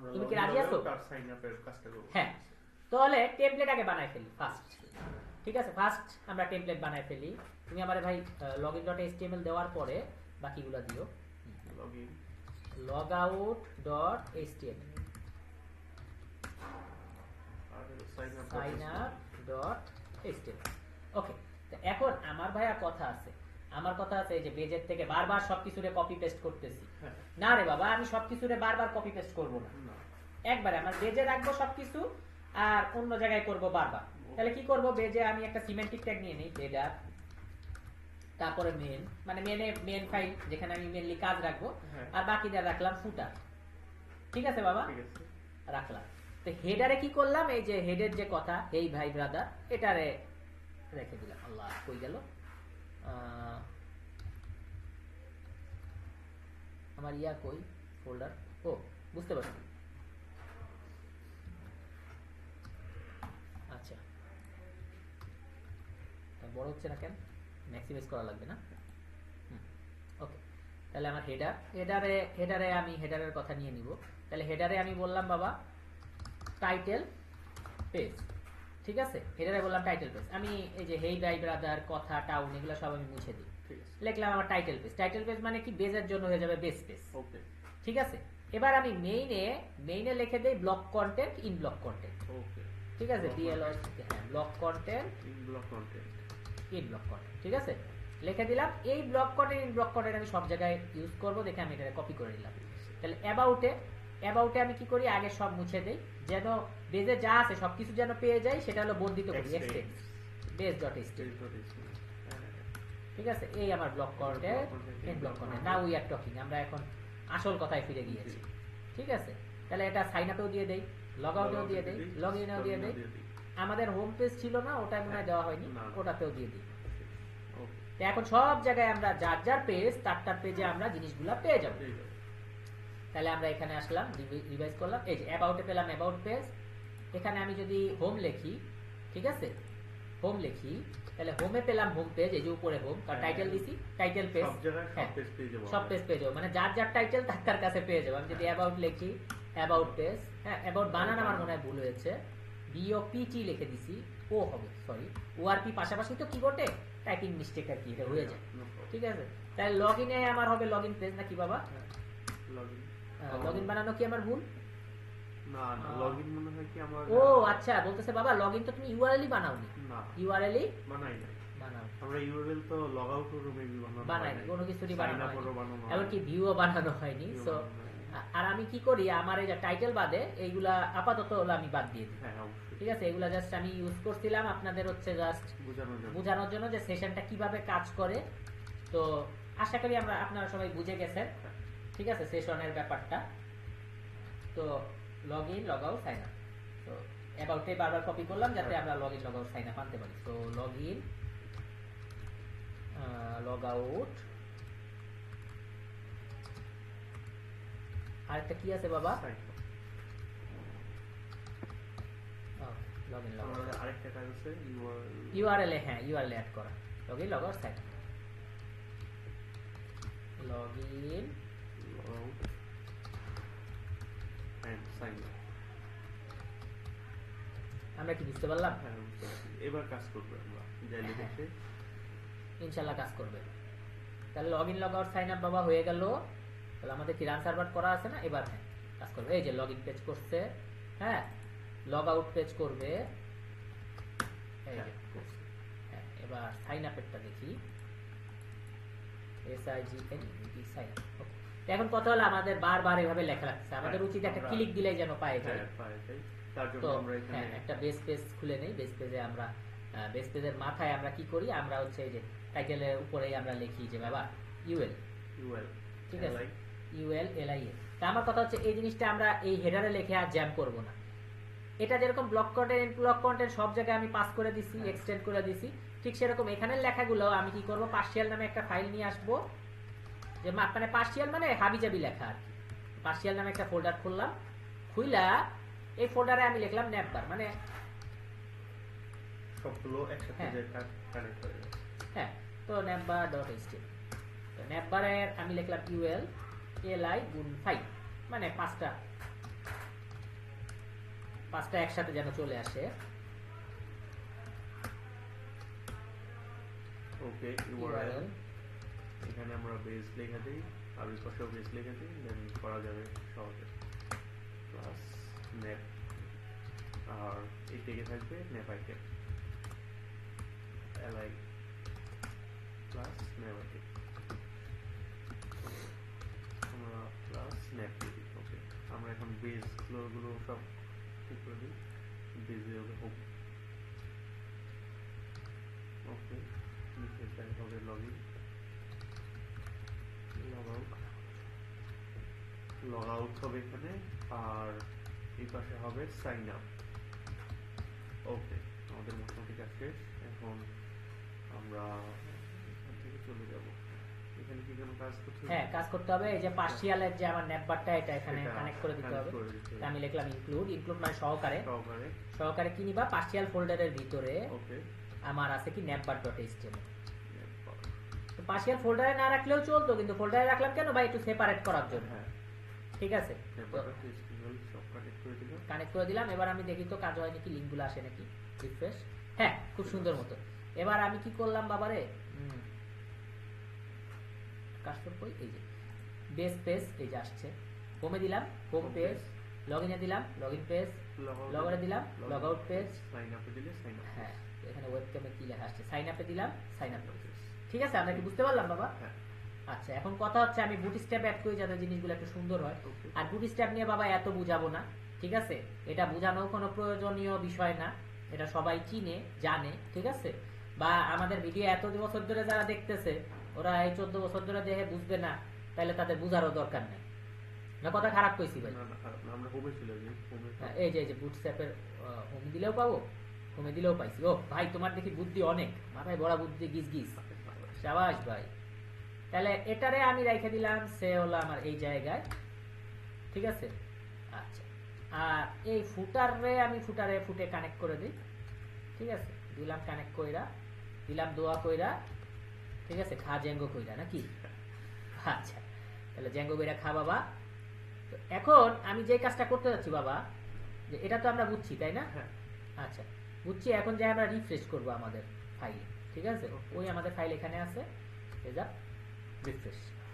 তুমি কি রাজি আছো? তার সাইন আপের কাজটা করব। হ্যাঁ, তাহলে টেমপ্লেট আগে বানাই ফেলি ফার্স্ট। ঠিক আছে, ফার্স্ট আমরা টেমপ্লেট বানাই ফেলি। তুমি আমারে ভাই login.html দেওয়ার পরে বাকিগুলো দিও। লগইন logout.html আর সাইন আপ signup.html ওকে। তো এখন আমার ভাইয়া কথা আছে, আমার কথা আছে এই যে পেজের থেকে বারবার সবকিছুরে কপি পেস্ট করতেছি। হ্যাঁ। না রে বাবা, আমি সবকিছুরে বারবার কপি পেস্ট করব না, না একবারে আমার বেজে রাখবো সবকিছু আর অন্য জায়গায় করব বারবার। তাহলে কি করব, বেজে আমি একটা সিমেন্টিক ট্যাগ নিয়ে নেই, হেডার, তারপরে মেন, মানে মেন ফাইল যেখানে আমি মেনলি কাজ রাখবো, হ্যাঁ। আর বাকিটা রাখলাম ফুটার। ঠিক আছে বাবা, ঠিক আছে। রাখলাম। তো হেডারে কি করলাম, এই যে হেডের যে কথা, এই ভাই ব্রাদার, এটারে রেখে দিলাম। আল্লাহ কই গেল আমার ইয়া, কই ফোল্ডার, ও বুঝতে পারছি। আচ্ছা, বড় হচ্ছে না কেন, ম্যাক্সিমাইজ করা লাগবে না। ওকে, তাহলে আমার হেডারে আমি হেডারের কথা নিয়ে নিব। তাহলে হেডারে আমি বললাম বাবা টাইটেল পেজ। ঠিক আছে, হেডারে বললাম টাইটেল পেজ। আমি এই যে হেই ভাই ব্রাদার, কথা, টাউন, এগুলো সব আমি মুছে দিই। ঠিক আছে। লিখলাম আমার টাইটেল পেজ। টাইটেল পেজ মানে কি, বেজের জন্য হয়ে যাবে বেস পেজ। ওকে। ঠিক আছে, এবার আমি মেইনে লিখে দেই block content, in block content. Okay. ঠিক আছে, বিএলও, হ্যাঁ, block content, in block content, in block content. ঠিক আছে, লিখে দিলাম। এই block content, in block content আমি সব জায়গায় ইউজ করব, দেখে আমি এটা কপি করে নিলাম। তাহলে অ্যাবাউটে আমি কি করি, আগে সব মুছে দেই, যেন বেজে যা আছে সবকিছু যেন পেয়ে যাই, সেটা হলো বর্ধিত করি, এক্সটেন্ড base.html। ঠিক আছে, এই আমার block content, in block content. Now we are talking, আমরা এখন আসল কথায় ফিরে গিয়েছি। ঠিক আছে, তাহলে এটা সাইন আপেও দিয়ে দেই, লগ আউটেও দিয়ে দেই, লগ ইনেও দিয়ে দেই। আমাদের হোম পেজ ছিল না, ওটা মনে হয় দেওয়া হয়নি, ওটাতেও দিয়ে দিই। তো এখন সব জায়গায় আমরা যার যার পেজ, তার পেজে আমরা জিনিসগুলো পেয়ে যাব। তাহলে আমরা এখানে আসলাম, রিভাইজ করলাম, এই যে অ্যাবাউটে পেলাম অ্যাবাউট পেজ। এখানে আমি যদি হোম লিখি, ঠিক আছে, হোম লিখি, তাহলে হোমে পেলাম হোম পেজ, এই যে উপরে হোম, কারণ টাইটেল দিছি, টাইটেল পেজ, সব পেজ পেয়ে যাবো, মানে যার যার টাইটেল তার কাছে পেয়ে যাবো। আমি যদি অ্যাবাউট লিখি, অ্যাবাউট পেজ, হ্যাঁ, অ্যাবাউট বানান আমার মনে হয় ভুল হয়েছে, বিওপিটি লিখে দিছি, ও হবে, সরি, ওআরপি পাশাপাশি তো কিবোর্ডে টাইপিং মিস্টেক আর কি, এটা হয়ে যায়। ঠিক আছে, তাহলে লগইনে আমার হবে লগইন পেজ নাকি বাবা? লগইন বানানো কি আমার ভুল? না না, লগইন মনে হয় কি আমার, ও আচ্ছা, বলতেছে বাবা লগইন তো তুমি ইউআরএল বানাওনি। না, ইউআরএল বানাই না, বানাও। আমরা ইউআরএল তো লগ আউট করব, মেবি বানাইনি, কোনো কিছুরই বানানো হয়নি, এমন এমনকি ভিউও বানানো হয়নি। সো আর আমি কি করি, আমার এই যে টাইটেল বাদে এইগুলা আপাতত হলো আমি বাদ দিয়ে দিই। হ্যাঁ অবশ্যই। ঠিক আছে, এগুলা জাস্ট আমি ইউজ করছিলাম আপনাদের হচ্ছে জাস্ট বোঝানোর জন্য যে সেশনটা কিভাবে কাজ করে। তো আশা করি আপনারা সবাই বুঝে গেছেন। ঠিক আছে, সেশনের ব্যাপারটা। তো log in, log out, sign up. তো অ্যাবাউটে বারবার কপি করলাম যাতে আমরা log in, log out, sign up আনতে পারি। তো লগ ইন, লগ আউট, আরেকটা কি আছে বাবা? লগ ইন, লগ আউট, আরেকটা কাজ আছে ইউআরএল, হ্যাঁ, ইউআরএল অ্যাড করা। Log in, log out, sign up, log in, log out and sign up. আমরা কি বুঝতে পারলাম? হ্যাঁ, এবার কাজ করব আমরা যাইলে দেখে ইনশাআল্লাহ কাজ করবে। তাহলে log in, log out, sign up বাবা হয়ে গেল। তাহলে আমাদের কি রান সার্ভার করা আছে না, এবার হ্যাঁ কাজ করবে। এই যে লগ ইন পেজ করছে, হ্যাঁ, লগ আউট পেজ করবে, এই যে করছে। হ্যাঁ, এবার সাইন আপেরটা দেখি, SIGN সাইন আপ। এখন কথা হলো আমাদের বারবার এভাবে লেখা লাগছে, আমাদের উচিত একটা ক্লিক দিলেই যেন পায় যায়। তার জন্য আমরা এখানে একটা বেস পেজ খুলে নেই। বেস পেজে আমরা বেস পেজের মাথায় আমরা কি করি, আমরা হচ্ছে এই যে টাইটেলের উপরেই আমরা লিখি যে বাবা ইউএল, ঠিক আছে, ইউএল এলআইএল। তা আমার কথা হচ্ছে এই জিনিসটা আমরা এই হেডারে লিখে আর জ্যাম করব না। এটা যেরকম ব্লক কন্টেন্ট, ব্লক কন্টেন্ট সব জায়গায় আমি পাস করে দিছি, এক্সটেন্ড করে দিছি, ঠিক সেরকম এখানের লেখাগুলো আমি কি করব, পার্সিয়াল নামে একটা ফাইল নিয়ে আসবো, যে মানে পার্সিয়াল মানে হাবিজাবি লেখা আর কি। পার্সিয়াল নামে একটা ফোল্ডার খুললাম, খুইলা এই ফোল্ডারে আমি লিখলাম ন্যাপবার, মানে সবগুলো একসাথে কানেক্ট হয়ে যাবে। হ্যাঁ, তো navbar.html, তো navbar-এর আমি লিখলাম UL li গুণ 5, মানে 5টা পাঁচটা একসাথে যেন চলে আসে। ওকে, ইউআরএল এখানে আমরা বেস লেখা দিই, আর ওই পাশেও বেস লেখা দিই, দেন করা যাবে সহজে। প্লাস নেপ, আর এই থেকে থাকবে নেপ আইটেম, এলআই প্লাস নেপ আইটেম, আমরা প্লাস নেপ দিই। ওকে, আমরা এখন বেস গুলো সব ঠিক করে দিই, বেসে হবে হোক। ওকে, নিচে টাইপ হবে লগইন, লগ আউট হবে এখানে, আর এই পাশে হবে সাইন আপ। ওকে, আমাদের মোটামুটি কাজ শেষ। এখন আমরা এখান থেকে চলে যাব। এখানে কি কোনো কাজ করতে হবে? হ্যাঁ, কাজ করতে হবে। এই যে পার্সিয়ালের যে আমার নেটবারটা, এটা এখানে সেটা কানেক্ট করে দিতে হবে। connect করে দিতে হবে। আমি লিখলাম ইনক্লুড মানে সহকারে। সহকারে। সহকারে কি নিবা, পার্সিয়াল ফোল্ডারের ভিতরে ওকে, আমার আছে কি নেটবার.html। নেটবার। তো পার্সিয়াল ফোল্ডারে না রাখলেও চলতো, কিন্তু ফোল্ডারে রাখলাম কেন ভাই, একটু সেপারেট করার জন্য। হ্যাঁ, ঠিক আছে, নেটবার.html সব কানেক্ট করে দিলাম। কানেক্ট করে দিলাম। এবার আমি দেখি তো কাজ হয় নাকি, লিঙ্কগুলো আসে নাকি। রিফ্রেশ, হ্যাঁ, খুব সুন্দর মতো। এবার আমি কি করলাম বাবারে, কাস্টম কই, এই যে বেস পেজ, এই যে আসছে। হোমে দিলাম হোম পেজ, লগইনে দিলাম লগইন পেজ, লগআউটে দিলাম লগ আউট পেজ, সাইন আপে দিলে সাইন আপ। হ্যাঁ, এখানে ওয়েবক্যামে কি লেখা আসছে, সাইন আপে দিলাম সাইন আপ পেজ। ঠিক আছে, আমরা কি বুঝতে পারলাম বাবা? হ্যাঁ। আচ্ছা, এখন কথা হচ্ছে আমি বুটস্ট্র্যাপ অ্যাড করি যাতে জিনিসগুলো একটু সুন্দর হয়। ওকে। আর বুটস্ট্র্যাপ নিয়ে বাবা এত বুঝাবো না, ঠিক আছে? এটা বোঝানো কোনো প্রয়োজনীয় বিষয় না, এটা সবাই চিনে জানে, ঠিক আছে? বা আমাদের ভিডিও এত বছর ধরে যারা দেখতেছে, ওরা এই 14 বছর ধরে দেখে বুঝবে না, তাহলে তাদের বুঝারও দরকার নেই। না, কথা খারাপ কইছি ভাই? না, আমরা হোমে চলে যাই। হোমে এই যে বুটস্ট্র্যাপের হোম দিলেও পাবো, হোমে দিলেও পাইছি। ও ভাই, তোমার দেখি বুদ্ধি অনেক, মাথায় বড় বুদ্ধি, গিজ গিজ, শাবাশ ভাই। তাহলে এটারে আমি রেখে দিলাম, সে হলো আমার এই জায়গায়, ঠিক আছে? আচ্ছা, আর এই ফুটারে আমি ফুটে কানেক্ট করে দিই, ঠিক আছে? দিলাম কানেক্ট কইরা, দিলাম দোয়া কইরা, ঠিক আছে? খা জেঙ্গো কইরা নাকি? আচ্ছা, তাহলে জেঙ্গো কইরা খা বাবা। তো এখন আমি যে কাজটা করতে যাচ্ছি বাবা, যে এটা তো আমরা বুঝছি তাই না? হ্যাঁ। আচ্ছা, বুঝছি। এখন যে আমরা রিফ্রেশ করব আমাদের ফাইল, ঠিক আছে? ওই আমাদের ফাইল এখানে আছে,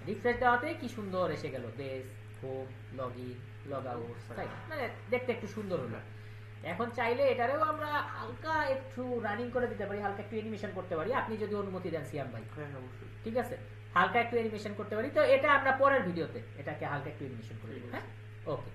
রিফ্রেশ দেওয়াতে কি সুন্দর এসে গেল, base, home, login, log out, তাই মানে দেখতে একটু সুন্দর হলো। এখন চাইলে এটারেও আমরা হালকা একটু রানিং করে দিতে পারি, হালকা একটু অ্যানিমেশন করতে পারি, আপনি যদি অনুমতি দেন সিয়াম ভাই। হ্যাঁ, অবশ্যই। ঠিক আছে, হালকা একটু অ্যানিমেশন করতে পারি। তো এটা আমরা পরের ভিডিওতে এটাকে হালকা একটু অ্যানিমেশন করে দেব। হ্যাঁ, ওকে।